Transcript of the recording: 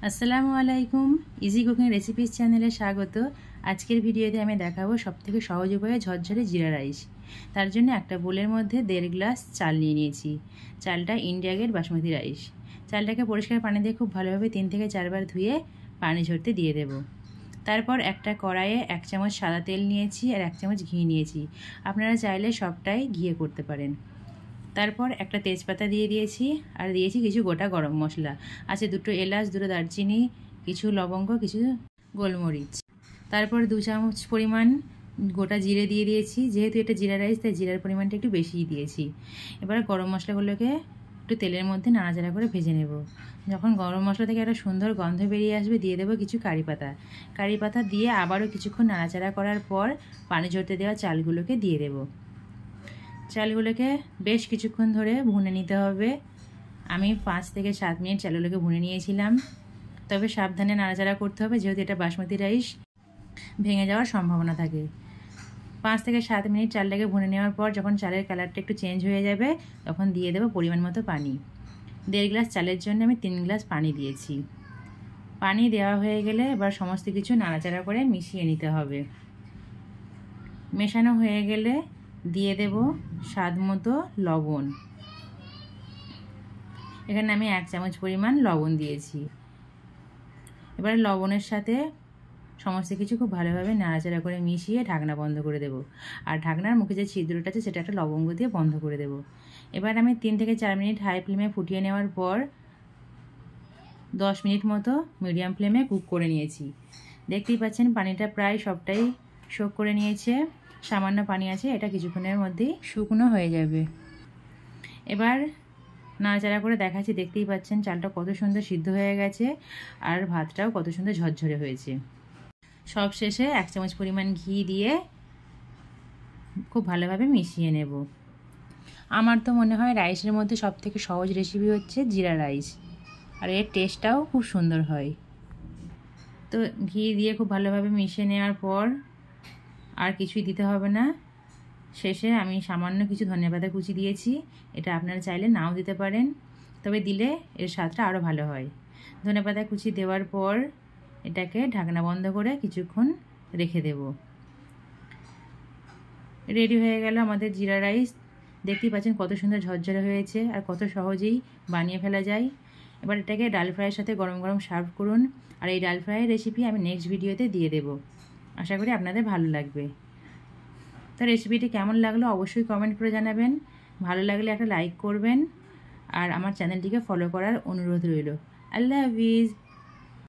আসসালামু আলাইকুম, easy cooking recipes চ্যানেলে স্বাগত। আজকের ভিডিওতে আমি দেখাবো সবথেকে সহজ উপায়ে ঝরঝরে জিরা রাইস। তার জন্য একটা বোলের মধ্যে 1.5 গ্লাস চাল নিয়ে নিয়েছি। চালটা ইন্ডিয়া গেট বাসমতি রাইস। চালটাকে পরিষ্কার পানি দিয়ে খুব ভালোভাবে 3 থেকে 4 বার ধুয়ে পানি ঝরতে দিয়ে দেব। তারপর একটা কড়াইয়ে 1 চামচ সাদা তেল নিয়েছি আর 1 চামচ ঘি নিয়েছি। আপনারা চাইলে সবটাই ঘিয়ে করতে পারেন। তারপর একটা তেজপাতা দিয়ে দিয়েছি আর দিয়েছি কিছু গোটা গরম মশলা, আছে 2টো এলাচ, 2টো দারচিনি, কিছু লবঙ্গ, কিছু গোলমরিচ। তারপর 2 চামচ পরিমাণ গোটা জিরে দিয়ে দিয়েছি। যেহেতু এটা জিরা রাইস তাই জিরার পরিমাণটা একটু বেশিই দিয়েছি। এবার গরম মশলাগুলোকে একটু তেলের মধ্যে নাড়াচাড়া করে ভেজে নেব। যখন গরম মশলা থেকে একটা সুন্দর গন্ধ বেরিয়ে আসবে দিয়ে দেবো কিছু কারি পাতা দিয়ে আবারও কিছুক্ষণ নাড়াচাড়া করার পর পানি ঝরতে দেওয়া চালগুলোকে দিয়ে দেবো। চালগুলোকে বেশ কিছুক্ষণ ধরে ভুনে নিতে হবে। আমি 5 থেকে 7 মিনিট চালগুলোকে ভুনে নিয়েছিলাম, তবে সাবধানে নাড়াচাড়া করতে হবে যেহেতু এটা বাসমতি রাইস, ভেঙে যাওয়ার সম্ভাবনা থাকে। 5 থেকে 7 মিনিট চালটাকে ভুনে নেওয়ার পর যখন চালের কালারটা একটু চেঞ্জ হয়ে যাবে তখন দিয়ে দেবো পরিমাণ মতো পানি। 1.5 গ্লাস চালের জন্য আমি 3 গ্লাস পানি দিয়েছি। পানি দেওয়া হয়ে গেলে এবার সমস্ত কিছু নাড়াচাড়া করে মিশিয়ে নিতে হবে। মেশানো হয়ে গেলে দিয়ে দেব স্বাদ মতো লবণ। এখানে আমি 1 চামচ পরিমাণ লবণ দিয়েছি। এবার লবণের সাথে সমস্ত কিছু খুব ভালোভাবে নাড়াচাড়া করে মিশিয়ে ঢাকনা বন্ধ করে দেব। আর ঢাকনার মুখে যে ছিদ্রটা আছে সেটা একটা লবঙ্গ দিয়ে বন্ধ করে দেব। এবার আমি 3 থেকে 4 মিনিট হাই ফ্লেমে ফুটিয়ে নেওয়ার পর 10 মিনিট মতো মিডিয়াম ফ্লেমে কুক করে নিয়েছি। দেখতেই পাচ্ছেন পানিটা প্রায় সবটাই শোক করে নিয়েছে, সামান্য পানি আছে, এটা কিছুক্ষণের মধ্যেই শুকনো হয়ে যাবে। এবার নাড়াচাড়া করে দেখাচ্ছি, দেখতেই পাচ্ছেন চালটা কত সুন্দর সিদ্ধ হয়ে গেছে আর ভাতটাও কত সুন্দর ঝরঝরে হয়েছে। সব শেষে 1 চামচ পরিমাণ ঘি দিয়ে খুব ভালোভাবে মিশিয়ে নেব। আমার তো মনে হয় রাইসের মধ্যে সবথেকে সহজ রেসিপি হচ্ছে জিরা রাইস, আর এর টেস্টটাও খুব সুন্দর হয়। তো ঘি দিয়ে খুব ভালোভাবে মিশিয়ে নেওয়ার পর আর কিছুই দিতে হবে না। শেষে আমি সামান্য কিছু ধনেপাতা কুচি দিয়েছি। এটা আপনারা চাইলে নাও দিতে পারেন, তবে দিলে এর স্বাদটা আরও ভালো হয়। ধনেপাতা কুচি দেওয়ার পর এটাকে ঢাকনা বন্ধ করে কিছুক্ষণ রেখে দেব। রেডি হয়ে গেল আমাদের জিরা রাইস। দেখতেই পাচ্ছেন কত সুন্দর ঝরঝরে হয়েছে আর কত সহজেই বানিয়ে ফেলা যায়। এবার এটাকে ডাল ফ্রাইয়ের সাথে গরম গরম সার্ভ করুন। আর এই ডাল ফ্রাইয়ের রেসিপি আমি নেক্সট ভিডিওতে দিয়ে দেব। আশা করি আপনাদের ভালো লাগবে। তো রেসিপিটি কেমন লাগলো অবশ্যই কমেন্ট করে জানাবেন। ভালো লাগলে একটা লাইক করবেন আর আমার চ্যানেলটিকে ফলো করার অনুরোধ রইল। আল্লাহ হাফিজ।